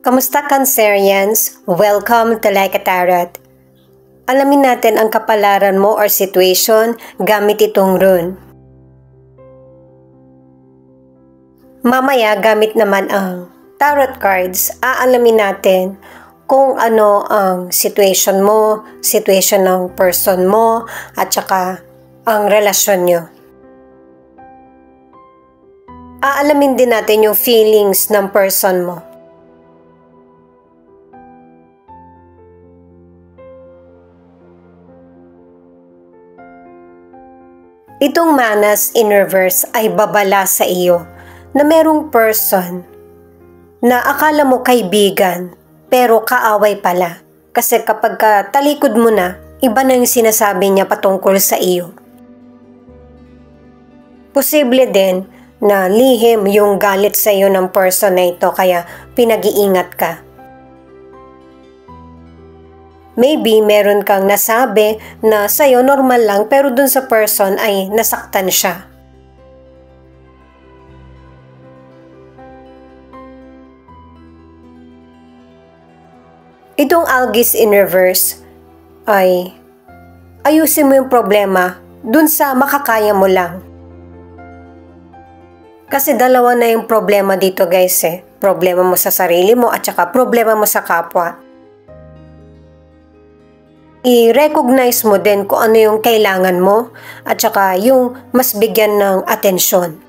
Kamusta Cancerians? Welcome to Like a Tarot. Alamin natin ang kapalaran mo or situation gamit itong rune. Mamaya gamit naman ang tarot cards, aalamin natin kung ano ang situation mo, situation ng person mo, at saka ang relasyon nyo. Aalamin din natin yung feelings ng person mo. Itong manas in reverse ay babala sa iyo na merong person na akala mo kaibigan pero kaaway pala. Kasi kapag talikod mo na, iba na yung sinasabi niya patungkol sa iyo. Posible din na lihim yung galit sa iyo ng person na ito kaya pinag-iingat ka. Maybe meron kang nasabi na sa'yo normal lang pero dun sa person ay nasaktan siya. Itong Algis in reverse ay ayusin mo yung problema dun sa makakaya mo lang. Kasi dalawa na yung problema dito guys eh. Problema mo sa sarili mo at saka problema mo sa kapwa. I-recognize mo din kung ano yung kailangan mo at saka yung mas bigyan ng atensyon.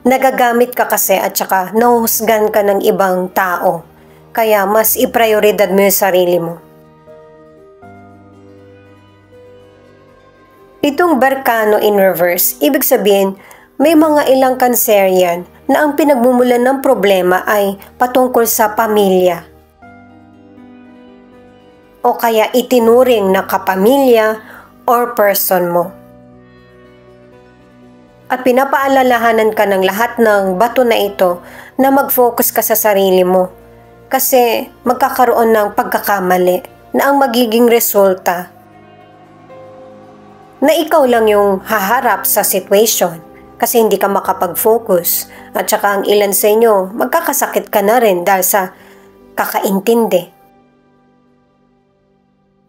Nagagamit ka kasi at saka nahuhusgan ka ng ibang tao, kaya mas iprioridad mo yung sarili mo. Itong Barkano in reverse, ibig sabihin may mga ilang Cancerian na ang pinagmumulan ng problema ay patungkol sa pamilya. O kaya itinuring na kapamilya or person mo. At pinapaalalahanan ka ng lahat ng bato na ito na mag-focus ka sa sarili mo kasi magkakaroon ng pagkakamali na ang magiging resulta na ikaw lang yung haharap sa situation kasi hindi ka makapag-focus at saka ang ilan sa inyo magkakasakit ka na rin dahil sa kakaintindi.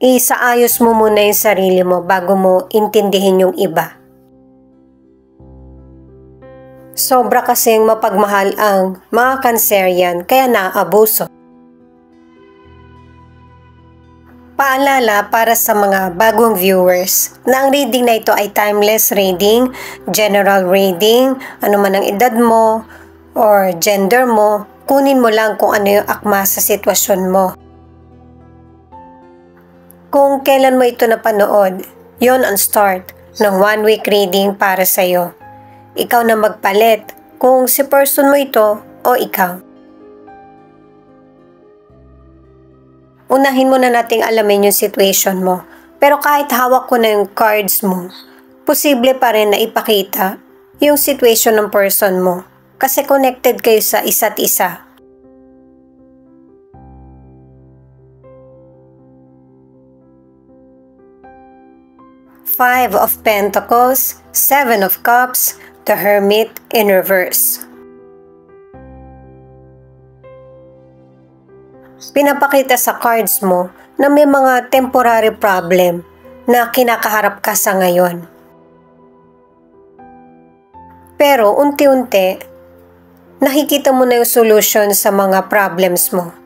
Isaayos mo muna yung sarili mo bago mo intindihin yung iba. Sobra kasing mapagmahal ang mga Cancerian kaya naaabuso. Paalala para sa mga bagong viewers na ang reading na ito ay timeless reading, general reading, ano man ang edad mo or gender mo, kunin mo lang kung ano yung akma sa sitwasyon mo. Kung kailan mo ito napanood, yon ang start ng 1 week reading para sa'yo. Ikaw na magpalit kung si person mo ito o ikaw. Unahin mo na nating alamin yung situation mo. Pero kahit hawak ko na yung cards mo, posible pa rin na ipakita yung situation ng person mo. Kasi connected kayo sa isa't isa. Five of Pentacles, Seven of Cups, the Hermit in reverse. Pinapakita sa cards mo na may mga temporary problem na kinakaharap ka sa ngayon. Pero unti-unti, nakikita mo na yung solution sa mga problems mo.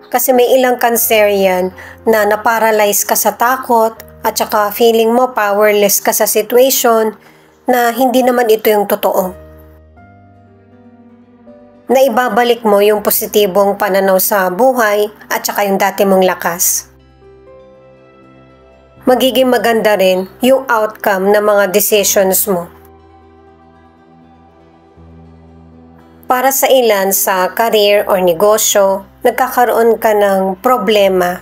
Kasi may ilang Cancerian na naparalyze ka sa takot at saka feeling mo powerless ka sa situation na hindi naman ito yung totoo. Na ibabalik mo yung positibong pananaw sa buhay at saka yung dati mong lakas. Magiging maganda rin yung outcome ng mga decisions mo. Para sa ilan sa career or negosyo, nagkakaroon ka ng problema.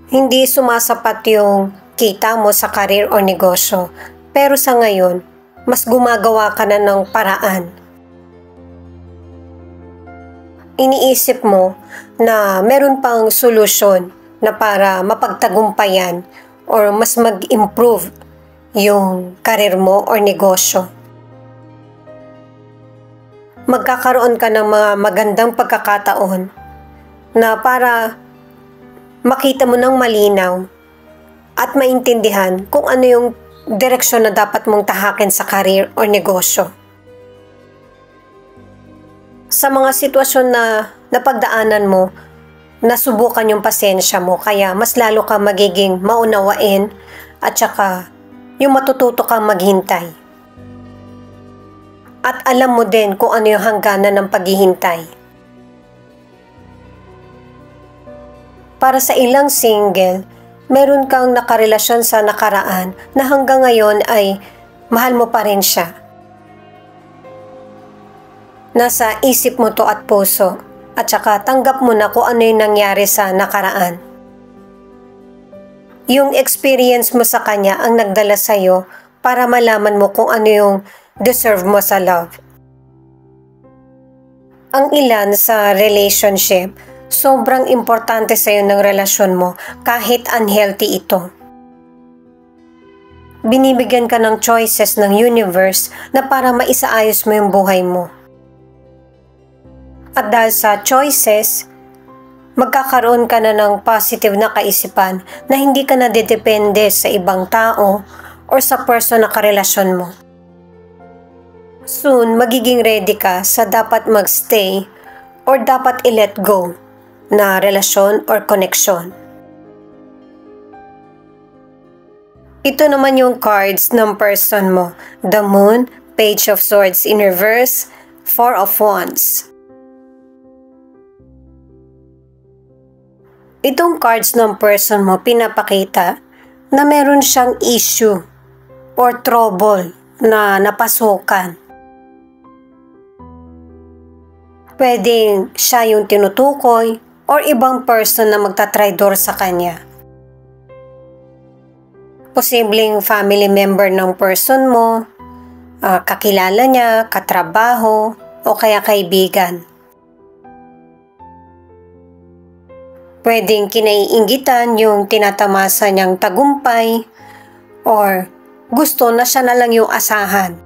Hindi sumasapat yung kita mo sa career or negosyo, pero sa ngayon, mas gumagawa ka na ng paraan. Iniisip mo na meron pang solusyon na para mapagtagumpayan or mas mag-improve yung career mo or negosyo. magkakaroon ka ng mga magandang pagkakataon na para makita mo ng malinaw at maintindihan kung ano yung direksyon na dapat mong tahakin sa career o negosyo. Sa mga sitwasyon na napagdaanan mo, nasubukan yung pasensya mo, kaya mas lalo ka magiging maunawain at saka yung matututo kang maghintay. At alam mo din kung ano yung hangganan ng paghihintay. Para sa ilang single, meron kang nakarelasyon sa nakaraan na hanggang ngayon ay mahal mo pa rin siya. Nasa isip mo to at puso, at saka tanggap mo na kung ano yung nangyari sa nakaraan. Yung experience mo sa kanya ang nagdala sa'yo para malaman mo kung ano yung deserve mo sa love. Ang ilan sa relationship, sobrang importante sa'yo ng relasyon mo kahit unhealthy ito. Binibigyan ka ng choices ng universe na para maisaayos mo yung buhay mo. At dahil sa choices, magkakaroon ka na ng positive na kaisipan na hindi ka na didepende sa ibang tao or sa person na karelasyon mo. Soon, magiging ready ka sa dapat magstay or dapat i-let go na relasyon or connection. Ito naman yung cards ng person mo. The Moon, Page of Swords in reverse, Four of Wands. Itong cards ng person mo pinapakita na meron siyang issue or trouble na napasukan. Pwedeng siya yung tinutukoy or ibang person na magtatraidor sa kanya. Posibleng family member ng person mo, kakilala niya, katrabaho, o kaya kaibigan. Pwedeng kinaiinggitan yung tinatamasa niyang tagumpay or gusto na siya na lang yung asahan.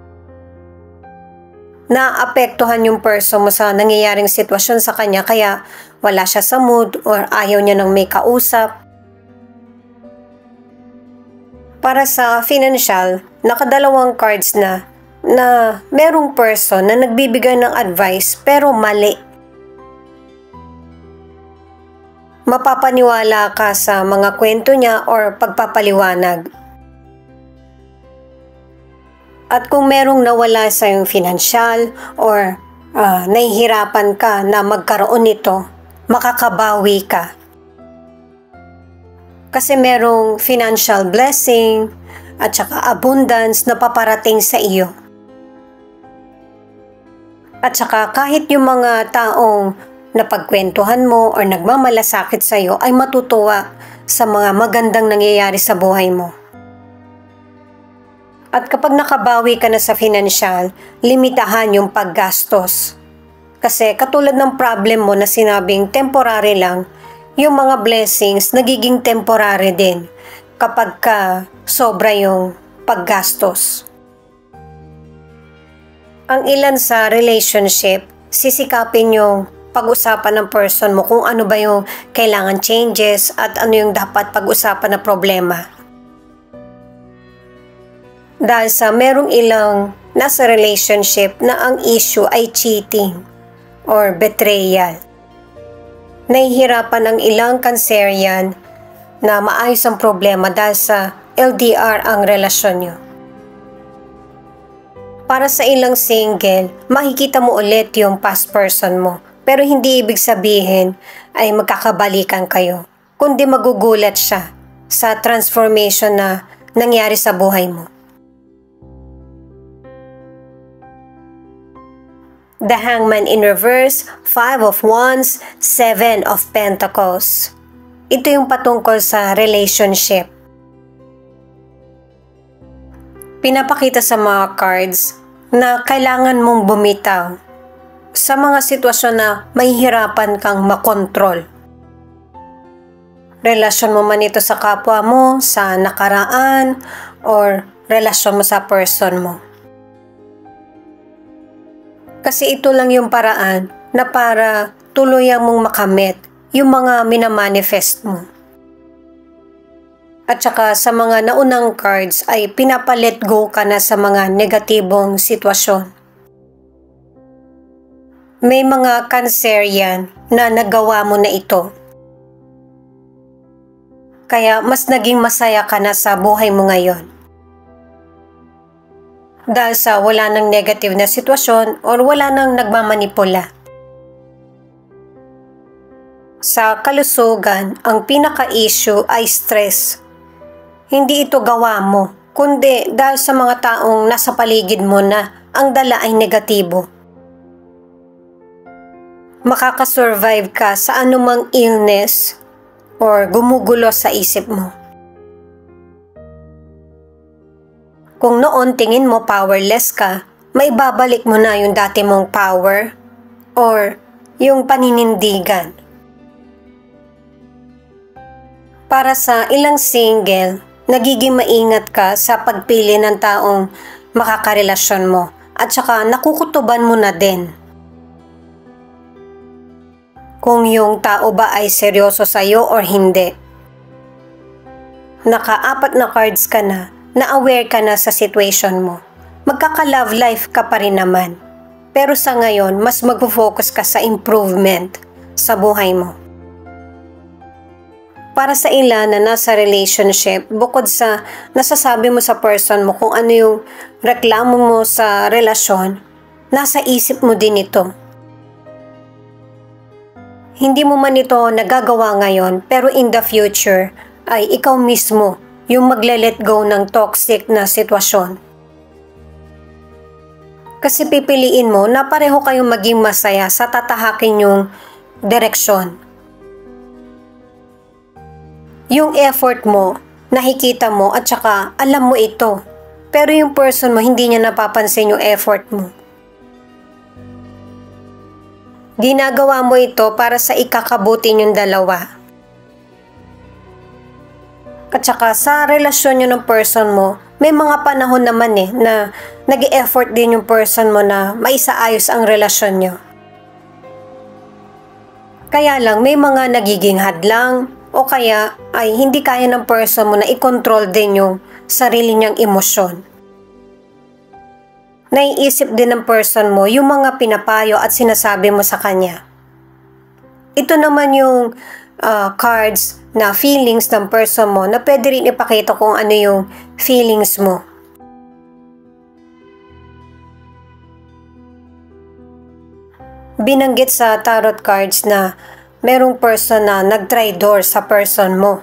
Naapektuhan yung person mo sa nangyayaring sitwasyon sa kanya kaya wala siya sa mood or ayaw niya nang may kausap. Para sa financial, nakadalawang cards na merong person na nagbibigay ng advice pero mali. Mapapaniwala ka sa mga kwento niya or pagpapaliwanag. At kung merong nawala sa iyong financial or nahihirapan ka na magkaroon nito, makakabawi ka. Kasi merong financial blessing at saka abundance na paparating sa iyo. At saka kahit yung mga taong napagkwentuhan mo or nagmamalasakit sa iyo ay matutuwa sa mga magandang nangyayari sa buhay mo. At kapag nakabawi ka na sa financial, limitahan yung paggastos. Kasi katulad ng problem mo na sinabing temporary lang, yung mga blessings nagiging temporary din kapag sobra yung paggastos. Ang ilan sa relationship, sisikapin yung pag-usapan ng person mo kung ano ba yung kailangan changes at ano yung dapat pag-usapan na problema. Dahil sa merong ilang nasa relationship na ang issue ay cheating or betrayal. Nahihirapan ang ilang Cancerian na maayos ang problema dahil sa LDR ang relasyon nyo. Para sa ilang single, makikita mo ulit yung past person mo, pero hindi ibig sabihin ay magkakabalikan kayo, kundi magugulat siya sa transformation na nangyari sa buhay mo. The Hangman in reverse, Five of Wands, Seven of Pentacles. Ito yung patungkol sa relationship. Pinapakita sa mga cards na kailangan mong bumitaw sa mga sitwasyon na mahihirapan kang makontrol. Relasyon mo man ito sa kapwa mo, sa nakaraan, or relasyon mo sa person mo. Kasi ito lang yung paraan na para tuluyang mong makamit yung mga minamanifest mo. At saka sa mga naunang cards ay pinapalet go ka na sa mga negatibong sitwasyon. May mga Cancerian na nagawa mo na ito. Kaya mas naging masaya ka na sa buhay mo ngayon. Dahil sa wala nang negative na sitwasyon or wala nang nagmamanipula. Sa kalusugan, ang pinaka-issue ay stress. Hindi ito gawa mo, kundi dahil sa mga taong nasa paligid mo na ang dala ay negatibo. Makakasurvive ka sa anumang illness or gumugulo sa isip mo. Kung noon tingin mo powerless ka, maibabalik mo na yung dati mong power or yung paninindigan. Para sa ilang single, nagiging maingat ka sa pagpili ng taong makakarelasyon mo at saka nakukutuban mo na din. Kung yung tao ba ay seryoso sa'yo or hindi. Naka-4 na cards ka na aware ka na sa situation mo. Magkaka-love life ka pa rin naman. Pero sa ngayon, mas mag-focus ka sa improvement sa buhay mo. Para sa ilan na nasa relationship, bukod sa nasasabi mo sa person mo kung ano yung reklamo mo sa relasyon, nasa isip mo din ito. Hindi mo man ito nagagawa ngayon, pero in the future ay ikaw mismo yung magle-let go ng toxic na sitwasyon. Kasi pipiliin mo na pareho kayong maging masaya sa tatahakin yung direksyon. Yung effort mo, nakikita mo at saka alam mo ito. Pero yung person mo, hindi niya napapansin yung effort mo. Ginagawa mo ito para sa ikakabuti niyong dalawa. At saka sa relasyon nyo ng person mo, may mga panahon naman na nag-e-effort din yung person mo na maisaayos ang relasyon nyo. Kaya lang may mga nagiging hadlang o kaya ay hindi kaya ng person mo na i-control din yung sarili niyang emosyon. Naiisip din ng person mo yung mga pinapayo at sinasabi mo sa kanya. Ito naman yung cards na feelings ng person mo na pwede rin ipakita kung ano yung feelings mo. Binanggit sa tarot cards na merong person na nag-traitor sa person mo.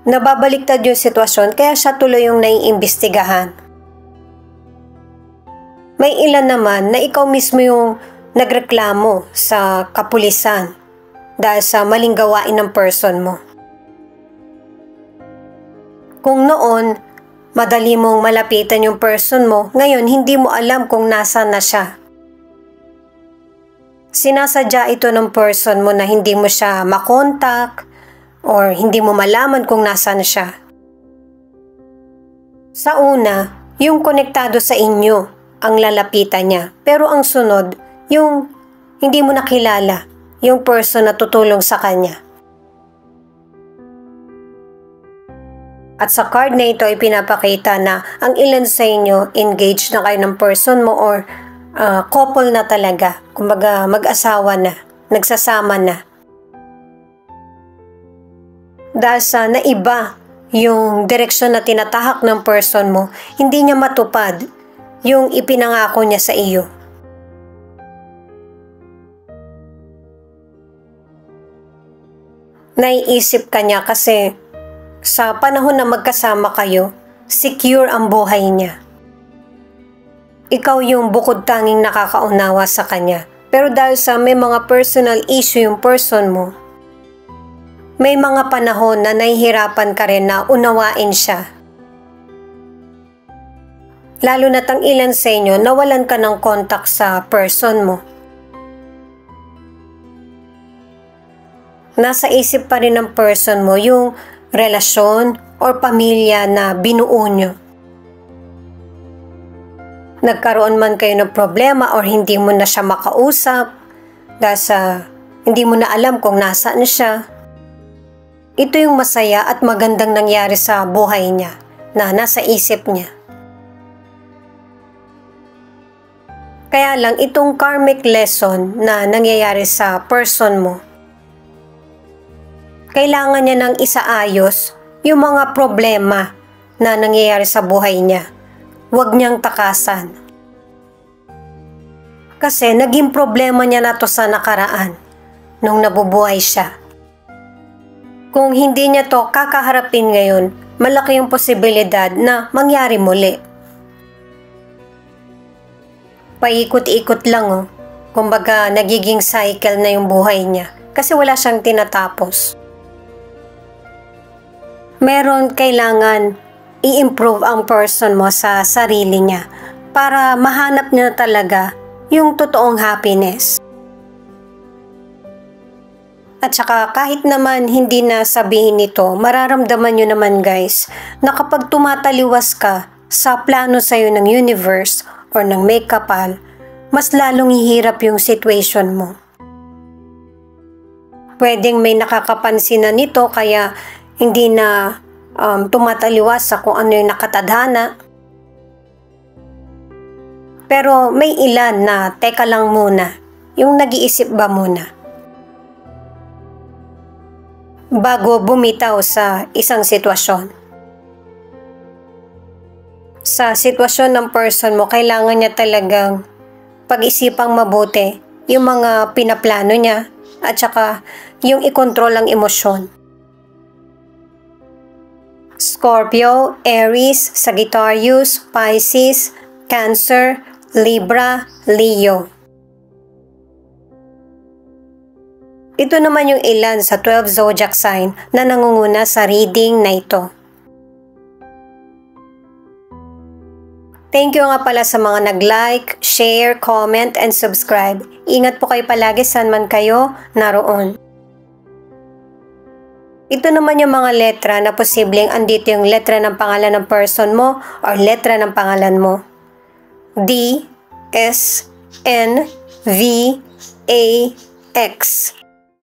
Nababaliktad yung sitwasyon kaya siya tuloy yung naiimbestigahan. May ilan naman na ikaw mismo yung nagreklamo sa kapulisan dahil sa maling gawain ng person mo. Kung noon, madali mong malapitan yung person mo, ngayon hindi mo alam kung nasaan na siya. Sinasadya ito ng person mo na hindi mo siya makontak or hindi mo malaman kung nasaan siya. Sa una, yung konektado sa inyo ang lalapitan niya. Pero ang sunod, yung hindi mo nakilala, yung person na tutulong sa kanya. At sa card na ito ay pinapakita na ang ilan sa inyo engaged na kayo ng person mo or couple na talaga. Kumbaga mag-asawa na, nagsasama na. Dahil sa naiba yung direksyon na tinatahak ng person mo, hindi niya matupad yung ipinangako niya sa iyo. Naiisip ka niya kasi sa panahon na magkasama kayo, secure ang buhay niya. Ikaw yung bukod tanging nakakaunawa sa kanya. Pero dahil sa may mga personal issue yung person mo, may mga panahon na nahihirapan ka rin na unawain siya. Lalo na't ang ilan sa inyo nawalan ka ng contact sa person mo. Nasa isip pa rin ng person mo yung relasyon or pamilya na binuo nyo. nagkaroon man kayo ng problema or hindi mo na siya makausap dahil sa hindi mo na alam kung nasaan siya. Ito yung masaya at magandang nangyari sa buhay niya na nasa isip niya. Kaya lang itong karmic lesson na nangyayari sa person mo, kailangan niya ng isaayos yung mga problema na nangyayari sa buhay niya. Huwag niyang takasan. Kasi naging problema niya na to sa nakaraan nung nabubuhay siya. Kung hindi niya to kakaharapin ngayon, malaki yung posibilidad na mangyari muli. Paikot-ikot lang Kumbaga nagiging cycle na yung buhay niya kasi wala siyang tinatapos. Meron kailangan i-improve ang person mo sa sarili niya para mahanap niya talaga yung totoong happiness. At saka kahit naman hindi na sabihin nito, mararamdaman nyo naman guys na kapag tumataliwas ka sa plano sa'yo ng universe or ng may kapal, mas lalong hihirap yung situation mo. Pwedeng may nakakapansin na nito kaya hindi na tumataliwas sa kung ano yung nakatadhana. Pero may ilan na teka lang muna, yung nag-iisip ba muna bago bumitaw sa isang sitwasyon. Sa sitwasyon ng person mo, kailangan niya talagang pag-isipang mabuti yung mga pinaplano niya at saka yung i-control ang emosyon. Scorpio, Aries, Sagittarius, Pisces, Cancer, Libra, Leo. Ito naman yung ilan sa 12 zodiac sign na nangunguna sa reading na ito. Thank you nga pala sa mga nag-like, share, comment, and subscribe. Ingat po kayo palagi saan man kayo naroon. Ito naman yung mga letra na posibleng andito yung letra ng pangalan ng person mo or letra ng pangalan mo. D, S, N, V, A, X.